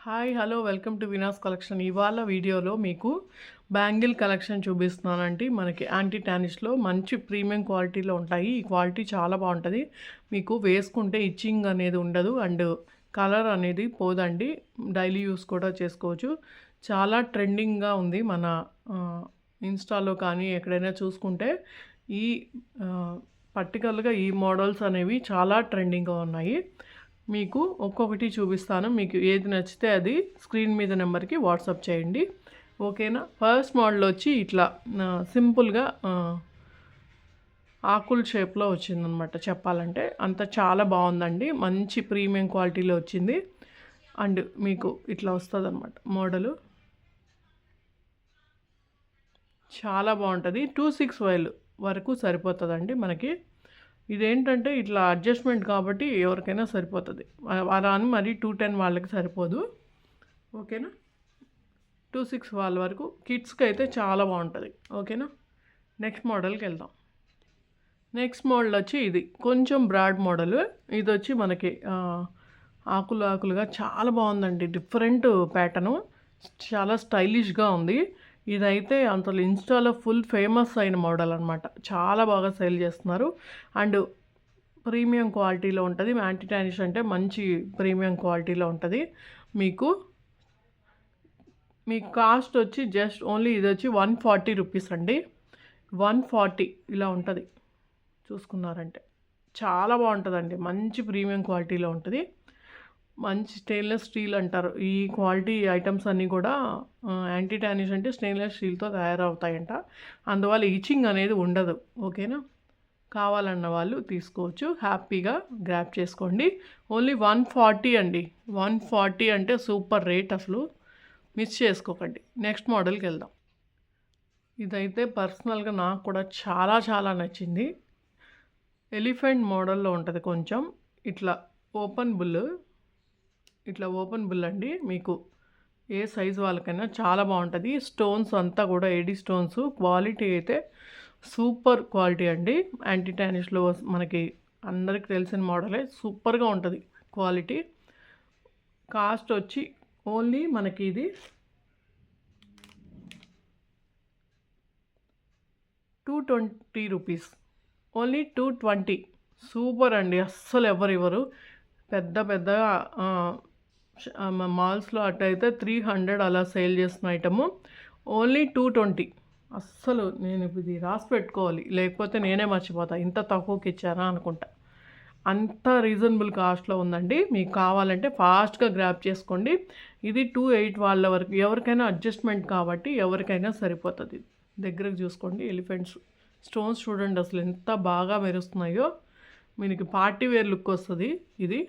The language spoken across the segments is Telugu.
Hi hello welcome to వినాస్ collection. ఇవాళ వీడియోలో మీకు బ్యాంగిల్ కలెక్షన్ చూపిస్తున్నానండి. మనకి యాంటీ టానిష్లో మంచి ప్రీమియం క్వాలిటీలో ఉంటాయి. ఈ క్వాలిటీ చాలా బాగుంటుంది. మీకు వేసుకుంటే ఇచ్చింగ్ అనేది ఉండదు అండ్ కలర్ అనేది పోదండి. డైలీ యూస్ కూడా చేసుకోవచ్చు. చాలా ట్రెండింగ్గా ఉంది మన ఇన్స్టాలో కానీ ఎక్కడైనా చూసుకుంటే ఈ పర్టికులర్గా ఈ మోడల్స్ అనేవి చాలా ట్రెండింగ్గా ఉన్నాయి. మీకు ఒక్కొక్కటి చూపిస్తాను. మీకు ఏది నచ్చితే అది స్క్రీన్ మీద నెంబర్కి వాట్సాప్ చేయండి, ఓకేనా. ఫస్ట్ మోడల్ వచ్చి ఇట్లా సింపుల్గా ఆకుల షేప్లో వచ్చిందనమాట. చెప్పాలంటే అంత చాలా బాగుందండి. మంచి ప్రీమియం క్వాలిటీలో వచ్చింది అండ్ మీకు ఇట్లా వస్తుంది అనమాట. మోడలు చాలా బాగుంటుంది. 265 వరకు సరిపోతుందండి మనకి. ఇదేంటంటే ఇట్లా అడ్జస్ట్మెంట్ కాబట్టి ఎవరికైనా సరిపోతుంది. అలా అని మరి 210 వాళ్ళకి సరిపోదు, ఓకేనా. 26 వాళ్ళ వరకు కిడ్స్కి అయితే చాలా బాగుంటుంది, ఓకేనా. నెక్స్ట్ మోడల్కి వెళ్దాం. నెక్స్ట్ మోడల్ వచ్చి ఇది కొంచెం బ్రాడ్ మోడల్. ఇది వచ్చి మనకి ఆకులు ఆకులుగా చాలా బాగుందండి. డిఫరెంట్ ప్యాటర్ను, చాలా స్టైలిష్గా ఉంది. ఇదైతే అంతలో ఇన్స్టాలో ఫుల్ ఫేమస్ అయిన మోడల్ అనమాట. చాలా బాగా సేల్ చేస్తున్నారు అండ్ ప్రీమియం క్వాలిటీలో ఉంటుంది. యాంటీ టానిష్ అంటే మంచి ప్రీమియం క్వాలిటీలో ఉంటుంది. మీకు కాస్ట్ వచ్చి జస్ట్ ఓన్లీ ఇది వచ్చి 140 రూపీస్ అండి. 140 ఇలా ఉంటుంది. చూసుకున్నారంటే చాలా బాగుంటుందండి. మంచి ప్రీమియం క్వాలిటీలో ఉంటుంది. మంచి స్టెయిన్లెస్ స్టీల్ అంటారు ఈ క్వాలిటీ ఐటమ్స్ అన్నీ కూడా. యాంటీ టానిష్ అంటే స్టెయిన్లెస్ స్టీల్తో తయారవుతాయంట. అందువల్ల ఈచింగ్ అనేది ఉండదు, ఓకేనా. కావాలన్న వాళ్ళు తీసుకోవచ్చు, హ్యాపీగా గ్రాప్ చేసుకోండి. ఓన్లీ 140 అండి. 140 అంటే సూపర్ రేట్, అసలు మిస్ చేసుకోకండి. నెక్స్ట్ మోడల్కి వెళ్దాం. ఇదైతే పర్సనల్గా నాకు కూడా చాలా చాలా నచ్చింది. ఎలిఫెంట్ మోడల్లో ఉంటుంది. కొంచెం ఇట్లా ఓపెన్ బుల్ అండి. మీకు ఏ సైజు వాళ్ళకైనా చాలా బాగుంటుంది. స్టోన్స్ అంతా కూడా ఏడీ స్టోన్స్. క్వాలిటీ అయితే సూపర్ క్వాలిటీ అండి. యాంటీ టానిష్లో మనకి అందరికి తెలిసిన మోడలే. సూపర్గా ఉంటుంది క్వాలిటీ. కాస్ట్ వచ్చి ఓన్లీ మనకి ఇది 220 రూపీస్. ఓన్లీ 220. సూపర్ అండి. అస్సలు ఎవరు పెద్దగా మాల్స్లో అట్టయితే 300 అలా సేల్ చేస్తున్న ఐటము. ఓన్లీ 220. అస్సలు నేను ఇది రాసి పెట్టుకోవాలి, లేకపోతే నేనే మర్చిపోతా ఇంత తక్కువకి ఇచ్చానా అనుకుంటా. అంత రీజనబుల్ కాస్ట్లో ఉందండి. మీకు కావాలంటే ఫాస్ట్గా గ్రాప్ చేసుకోండి. ఇది 28 వాళ్ళ వరకు, ఎవరికైనా అడ్జస్ట్మెంట్ కాబట్టి ఎవరికైనా సరిపోతుంది. దగ్గరకు చూసుకోండి. ఎలిఫెంట్స్ స్టోన్స్ చూడండి అసలు ఎంత బాగా మెరుస్తున్నాయో. మీకు పార్టీ వేర్ లుక్ వస్తుంది. ఇది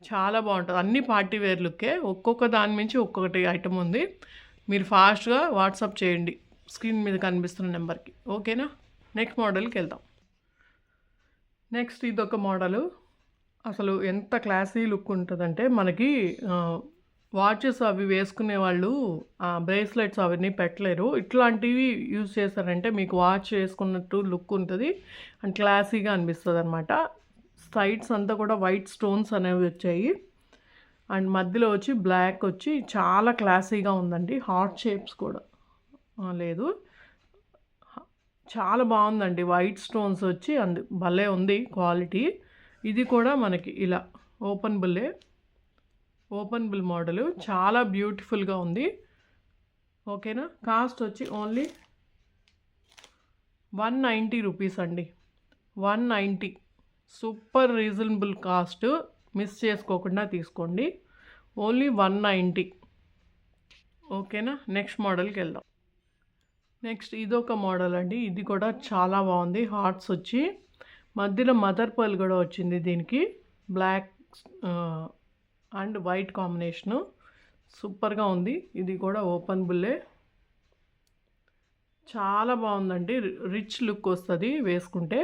చాలా బాగుంటుంది. అన్ని పార్టీ వేర్ లుక్కే. ఒక్కొక్క దాని నుంచి ఒక్కొక్కటి ఐటమ్ ఉంది. మీరు ఫాస్ట్గా వాట్సాప్ చేయండి స్క్రీన్ మీద కనిపిస్తున్న నెంబర్కి, ఓకేనా. నెక్స్ట్ మోడల్కి వెళ్దాం. నెక్స్ట్ ఇదొక మోడలు. అసలు ఎంత క్లాసీ లుక్ ఉంటుందంటే మనకి వాచెస్ అవి వేసుకునే వాళ్ళు బ్రేస్లెట్స్ అవన్నీ పెట్టలేరు. ఇట్లాంటివి యూజ్ చేశారంటే మీకు వాచ్ వేసుకున్నట్టు లుక్ ఉంటుంది అండ్ క్లాసీగా అనిపిస్తుంది అనమాట. సైడ్స్ అంతా కూడా వైట్ స్టోన్స్ అనేవి వచ్చాయి అండ్ మధ్యలో వచ్చి బ్లాక్ వచ్చి చాలా క్లాసీగా ఉందండి. హార్ట్ షేప్స్ కూడా లేదు, చాలా బాగుందండి. వైట్ స్టోన్స్ వచ్చి భలే ఉంది క్వాలిటీ. ఇది కూడా మనకి ఇలా ఓపెన్ బుల్ మోడలు. చాలా బ్యూటిఫుల్గా ఉంది, ఓకేనా. కాస్ట్ వచ్చి ఓన్లీ 190 రూపీస్ అండి. 190. Super reasonable cost. మిస్ చేసుకోకుండా తీసుకోండి. ఓన్లీ 190, ఓకేనా. నెక్స్ట్ మోడల్కి వెళ్దాం. నెక్స్ట్ ఇదొక మోడల్ అండి. ఇది కూడా చాలా బాగుంది. హార్ట్స్ వచ్చి మధ్యలో మదర్ పర్ల్ కూడా వచ్చింది దీనికి. Black and white combination. సూపర్గా ఉంది. ఇది కూడా ఓపెన్ బుల్లే. చాలా బాగుందండి. రిచ్ లుక్ వస్తుంది వేసుకుంటే.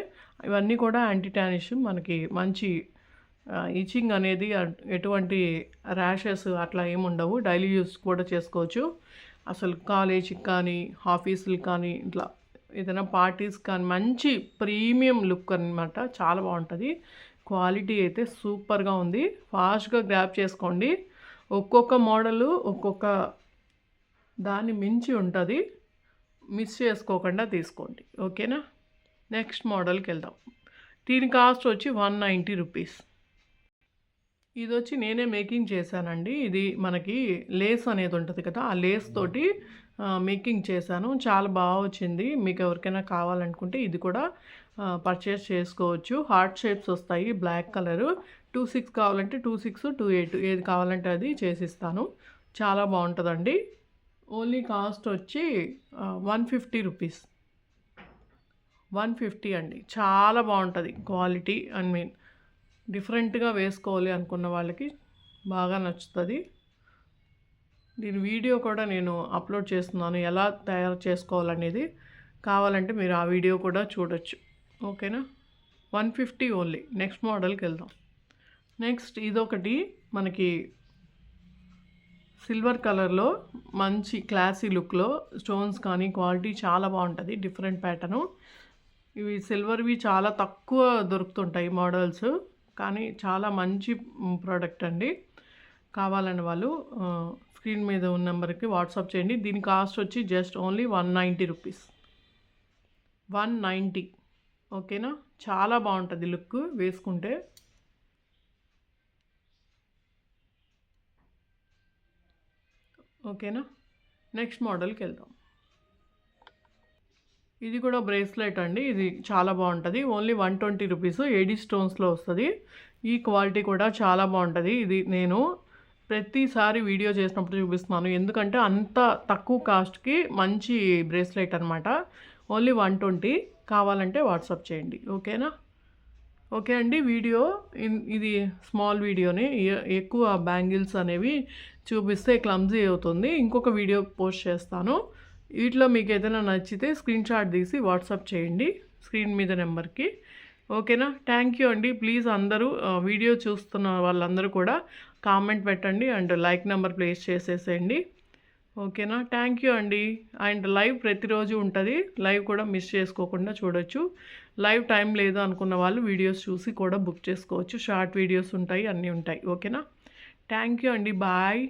ఇవన్నీ కూడా యాంటీ టానిష్. మనకి మంచి ఈచింగ్ అనేది, ఎటువంటి ర్యాషెస్ అట్లా ఏముండవు. డైలీ యూస్ కూడా చేసుకోవచ్చు. అసలు కాలేజీకి కానీ ఆఫీసులకు కానీ ఇట్లా ఏదైనా పార్టీస్ కానీ మంచి ప్రీమియం లుక్ అనమాట. చాలా బాగుంటుంది. క్వాలిటీ అయితే సూపర్గా ఉంది. ఫాస్ట్గా గ్రాప్ చేసుకోండి, ఒక్కొక్క మోడలు ఒక్కొక్క దాన్ని మించి ఉంటుంది, మిస్ చేసుకోకుండా తీసుకోండి. ఓకేనా. నెక్స్ట్ మోడల్కి వెళ్దాం. దీని కాస్ట్ వచ్చి 190 రూపీస్. ఇది వచ్చి నేనే మేకింగ్ చేశానండి. ఇది మనకి లేస్ అనేది ఉంటుంది కదా, ఆ లేస్ తోటి మేకింగ్ చేశాను. చాలా బాగా వచ్చింది. మీకు ఎవరికైనా కావాలనుకుంటే ఇది కూడా పర్చేస్ చేసుకోవచ్చు. హార్ట్ షేప్స్ వస్తాయి, బ్లాక్ కలరు. 26 కావాలంటే 26, 28 ఏది కావాలంటే అది చేసిస్తాను. చాలా బాగుంటుందండి. ఓన్లీ కాస్ట్ వచ్చి 150 రూపీస్. 150 అండి. చాలా బాగుంటుంది క్వాలిటీ. డిఫరెంట్గా వేసుకోవాలి అనుకున్న వాళ్ళకి బాగా నచ్చుతుంది. దీని వీడియో కూడా నేను అప్లోడ్ చేస్తున్నాను, ఎలా తయారు చేసుకోవాలనేది. కావాలంటే మీరు ఆ వీడియో కూడా చూడొచ్చు. ఓకేనా. 150 ఓన్లీ. నెక్స్ట్ మోడల్కి వెళ్దాం. నెక్స్ట్ ఇదొకటి మనకి సిల్వర్ కలర్లో మంచి క్లాసీ లుక్లో స్టోన్స్ కానీ క్వాలిటీ చాలా బాగుంటుంది. Different pattern. ఇవి సిల్వర్వి చాలా తక్కువ దొరుకుతుంటాయి మోడల్స్, కానీ చాలా మంచి ప్రోడక్ట్ అండి. కావాలని వాళ్ళు స్క్రీన్ మీద ఉన్న నెంబర్కి వాట్సాప్ చేయండి. దీని కాస్ట్ వచ్చి జస్ట్ ఓన్లీ 190 రూపీస్. 190. ఓకేనా. చాలా బాగుంటుంది లుక్ వేసుకుంటే. ఓకేనా. నెక్స్ట్ మోడల్కి వెళ్దాం. ఇది కూడా బ్రేస్లెట్ అండి. ఇది చాలా బాగుంటుంది. Only 120 rupees. ఏడీ స్టోన్స్లో వస్తుంది. ఈ క్వాలిటీ కూడా చాలా బాగుంటుంది. ఇది నేను ప్రతిసారి వీడియో చేసినప్పుడు చూపిస్తున్నాను, ఎందుకంటే అంత తక్కువ కాస్ట్కి మంచి బ్రేస్లెట్ అనమాట. ఓన్లీ 120. కావాలంటే వాట్సాప్ చేయండి. ఓకేనా. ఓకే అండి. వీడియో ఇది స్మాల్ వీడియోని, ఎక్కువ బ్యాంగిల్స్ అనేవి చూపిస్తే క్లమ్జీ అవుతుంది. ఇంకొక వీడియో పోస్ట్ చేస్తాను. వీటిలో మీకు ఏదైనా నచ్చితే స్క్రీన్ షాట్ తీసి వాట్సాప్ చేయండి స్క్రీన్ మీద నెంబర్కి. ఓకేనా. థ్యాంక్ యూ అండి. ప్లీజ్ అందరూ వీడియో చూస్తున్న వాళ్ళందరూ కూడా కామెంట్ పెట్టండి అండ్ లైక్ నెంబర్ ప్లేస్ చేసేసేయండి. ఓకేనా. థ్యాంక్ యూ అండి. అండ్ లైవ్ ప్రతిరోజు ఉంటుంది. లైవ్ కూడా మిస్ చేసుకోకుండా చూడొచ్చు. లైవ్ టైం లేదు అనుకున్న వాళ్ళు వీడియోస్ చూసి కూడా బుక్ చేసుకోవచ్చు. షార్ట్ వీడియోస్ ఉంటాయి, అన్నీ ఉంటాయి. ఓకేనా. థ్యాంక్ యూ అండి. బాయ్.